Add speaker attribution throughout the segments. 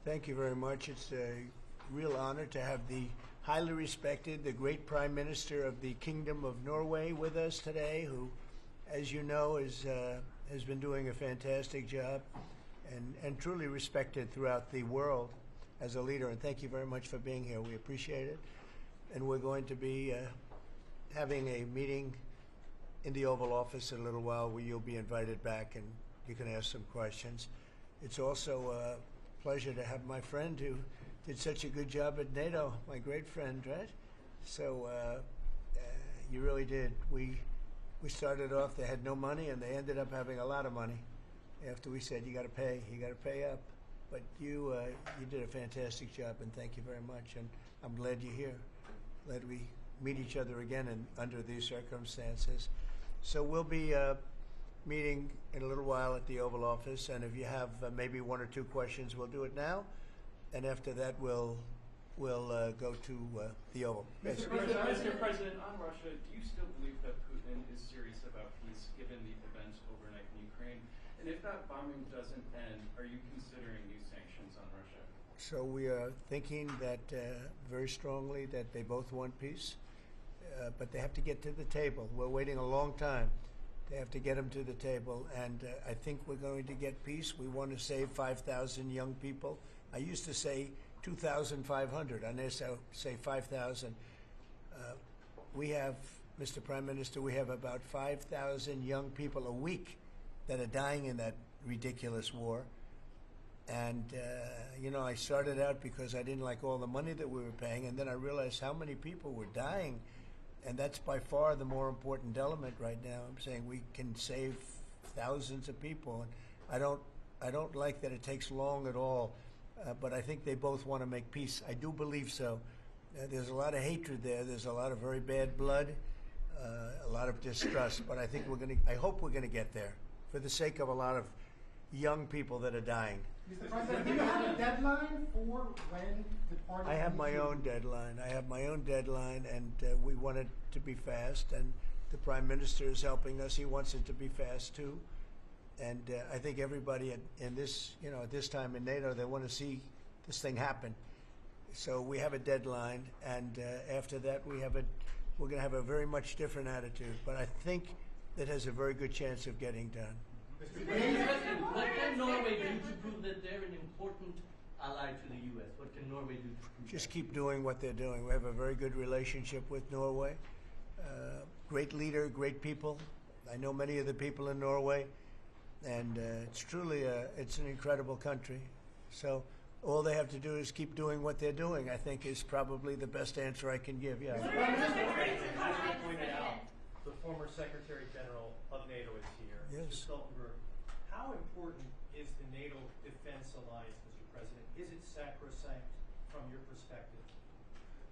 Speaker 1: Thank you very much. It's a real honor to have the highly respected, the great Prime Minister of the Kingdom of Norway with us today, who, as you know, has been doing a fantastic job and truly respected throughout the world as a leader. And thank you very much for being here. We appreciate it. And we're going to be having a meeting in the Oval Office in a little while where you'll be invited back and you can ask some questions. It's also a pleasure to have my friend who did such a good job at NATO, my great friend, right? So you really did. We started off, they had no money, and they ended up having a lot of money after we said, you got to pay up. But you did a fantastic job, and thank you very much. And I'm glad you're here. Glad we meet each other again under these circumstances. So we'll be meeting in a little while at the Oval Office, and if you have maybe one or two questions, we'll do it now, and after that we'll go to the Oval.
Speaker 2: Mr. President, on Russia, do you still believe that Putin is serious about peace given the events overnight in Ukraine? And if that bombing doesn't end, are you considering new sanctions on Russia?
Speaker 1: So we are thinking that very strongly that they both want peace, but they have to get to the table. We're waiting a long time. They have to get them to the table, and I think we're going to get peace. We want to save 5,000 young people. I used to say 2,500. I now say 5,000. We have, Mr. Prime Minister, we have about 5,000 young people a week that are dying in that ridiculous war. And, I started out because I didn't like all the money that we were paying, and then I realized how many people were dying. And that's by far the more important element right now. I'm saying we can save thousands of people. And I don't like that it takes long at all, but I think they both want to make peace. I do believe so. There's a lot of hatred there. There's a lot of very bad blood, a lot of distrust. But I hope we're going to get there for the sake of a lot of young people that are dying.
Speaker 3: Mr. President, do you have a deadline for when the party?
Speaker 1: I have my own deadline. And we want it to be fast. And the Prime Minister is helping us. He wants it to be fast too. And I think everybody in this, at this time in NATO, they want to see this thing happen. So we have a deadline, and after that, we're going to have a very much different attitude. But I think that has a very good chance of getting done.
Speaker 4: Mr. President, what can Norway do to prove that they're an important ally to the U.S.? What can Norway do to prove
Speaker 1: Just
Speaker 4: that?
Speaker 1: keep doing what they're doing. We have a very good relationship with Norway. Great leader, great people. I know many of the people in Norway, and it's truly it's an incredible country. So all they have to do is keep doing what they're doing, I think, is probably the best answer I can give. Yeah.
Speaker 5: As you pointed out, the former Secretary General of NATO is here.
Speaker 1: Yes.
Speaker 5: Mr. Stoltenberg, how important is the NATO defense alliance, Mr. President? Is it sacrosanct from your perspective?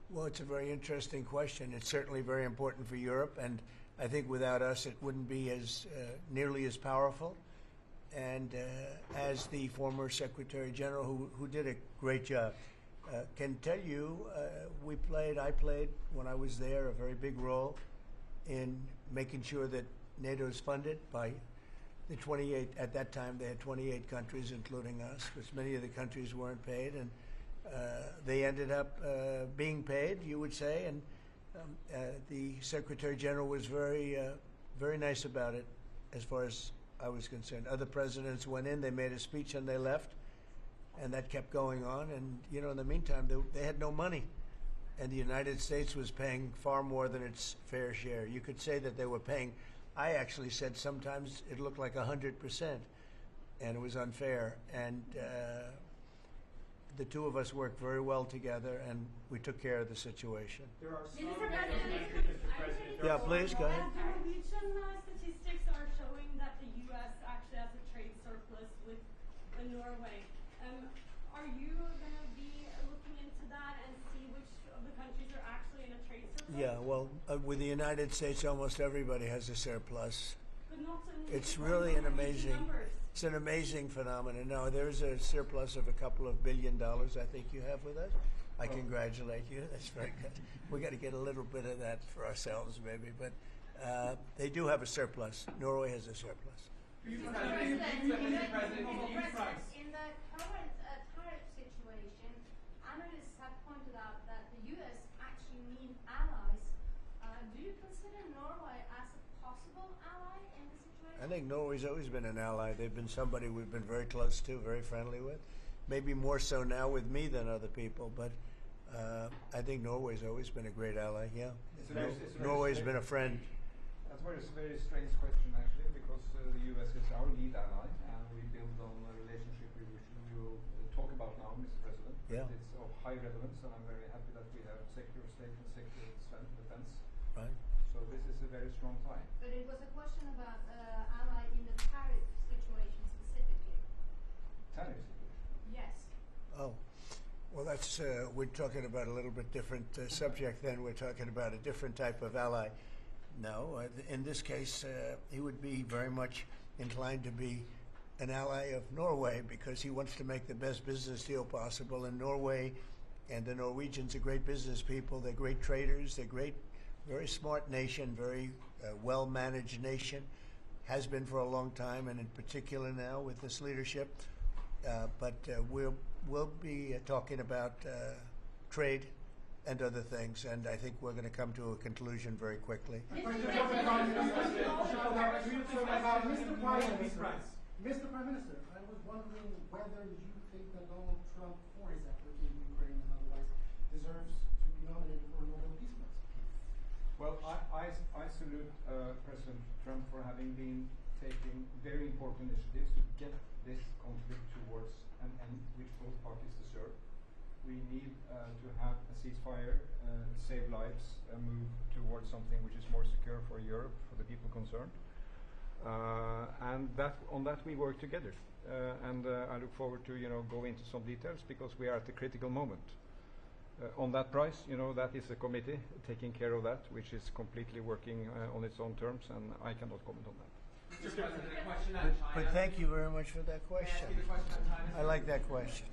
Speaker 1: Well, it's a very interesting question. It's certainly very important for Europe, and I think without us it wouldn't be as nearly as powerful. And as the former Secretary General, who did a great job, can tell you, I played when I was there a very big role in making sure that NATO is funded by the 28, at that time they had 28 countries, including us, because many of the countries weren't paid, and they ended up being paid, you would say, and the Secretary General was very nice about it as far as I was concerned. Other presidents went in, they made a speech and they left, and that kept going on, and in the meantime they had no money. And the United States was paying far more than its fair share. You could say that they were paying, I actually said sometimes it looked like 100%, and it was unfair. And the two of us worked very well together, and we took care of the situation.
Speaker 5: There are some
Speaker 6: Mr.
Speaker 5: President.
Speaker 1: Yeah, please, go ahead.
Speaker 6: Norwegian statistics are showing that the U.S. actually has a trade surplus with Norway. Are you going to be looking into that and see which of the countries are actually in a trade surplus?
Speaker 1: Yeah, well, with the United States, almost everybody has a surplus.
Speaker 6: But not so
Speaker 1: It's really an amazing,
Speaker 6: numbers.
Speaker 1: it's an amazing phenomenon. No, there's a surplus of a couple of $1 billion I think you have with us. I congratulate you. That's very good. We got to get a little bit of that for ourselves, maybe. But they do have a surplus. Norway has a surplus.
Speaker 7: In the current tariff situation, Do you consider Norway as a possible ally in the situation?
Speaker 1: I think Norway's always been an ally. They've been somebody we've been very close to, very friendly with. Maybe more so now with me than other people, but I think Norway's always been a great ally, yeah. Norway's been a friend.
Speaker 8: That's a very strange question, actually, because the US is our lead ally, and we build on a relationship we will talk about now, Mr. President.
Speaker 1: Yeah.
Speaker 8: It's of high relevance, and I'm very happy that we have Secretary of State and Secretary of Defense.
Speaker 1: Right.
Speaker 8: So this is a very strong tie.
Speaker 7: But it was a question about ally in the tariff situation specifically.
Speaker 8: Tariff situation.
Speaker 7: Yes.
Speaker 1: Oh, well, that's we're talking about a little bit different subject. Then we're talking about a different type of ally. No, in this case, he would be very much inclined to be an ally of Norway because he wants to make the best business deal possible. And Norway and the Norwegians are great business people. They're great traders. They're great, very smart nation, very well-managed nation. Has been for a long time, and in particular now with this leadership. But we'll be talking about trade and other things, and I think we're going to come to a conclusion very quickly.
Speaker 3: Mr. Prime Minister, I was wondering whether you think that Donald Trump, for his effort in Ukraine and otherwise, deserves to be nominated for a Nobel Peace Prize.
Speaker 8: Well, I salute President Trump for having been taking very important initiatives to get this conflict towards an end which both parties deserve. We need to have a ceasefire, save lives, move towards something which is more secure for Europe, for the people concerned. And on that we work together. And I look forward to go into some details because we are at a critical moment. On that price, that is a committee taking care of that, which is completely working on its own terms, and I cannot comment on that.
Speaker 9: Mr. President, a question on China.
Speaker 1: But thank you very much for that question.
Speaker 9: May I ask you the question on China?
Speaker 1: I like that question.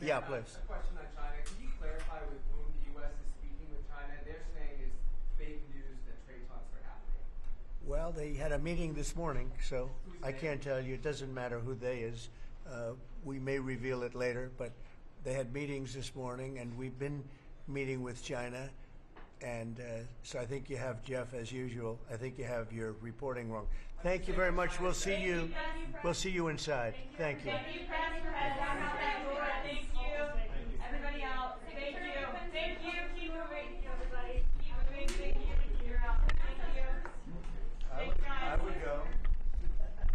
Speaker 1: Yeah, please.
Speaker 9: A question on China. Can you clarify with whom the U.S. is speaking with China? They're saying it's fake news that trade talks are happening.
Speaker 1: Well, they had a meeting this morning, so I can't tell you. It doesn't matter who they is. We may reveal it later, but they had meetings this morning, and we've been meeting with China. And so I think you have, Jeff, as usual, I think you have your reporting wrong. Thank you very much. We'll see you. We'll see you inside. Thank you.
Speaker 10: Thank you, press for heads down out that door. Thank you. Everybody out. Thank you. Thank you. Keep moving, everybody. Keep moving. Thank you. You're out. Thank you.
Speaker 1: I would go.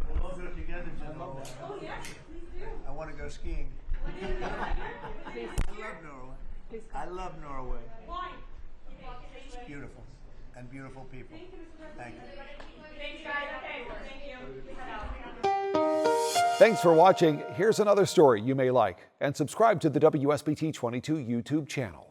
Speaker 1: We'll all go together, gentlemen.
Speaker 6: Oh, yes, please do.
Speaker 1: I want to go skiing. I love Norway. I love Norway.
Speaker 6: Why?
Speaker 1: It's beautiful. And beautiful people. Thank you.
Speaker 10: Thanks, guys. Okay, thank you.
Speaker 11: Thanks for watching. Here's another story you may like. And subscribe to the WSBT 22 YouTube channel.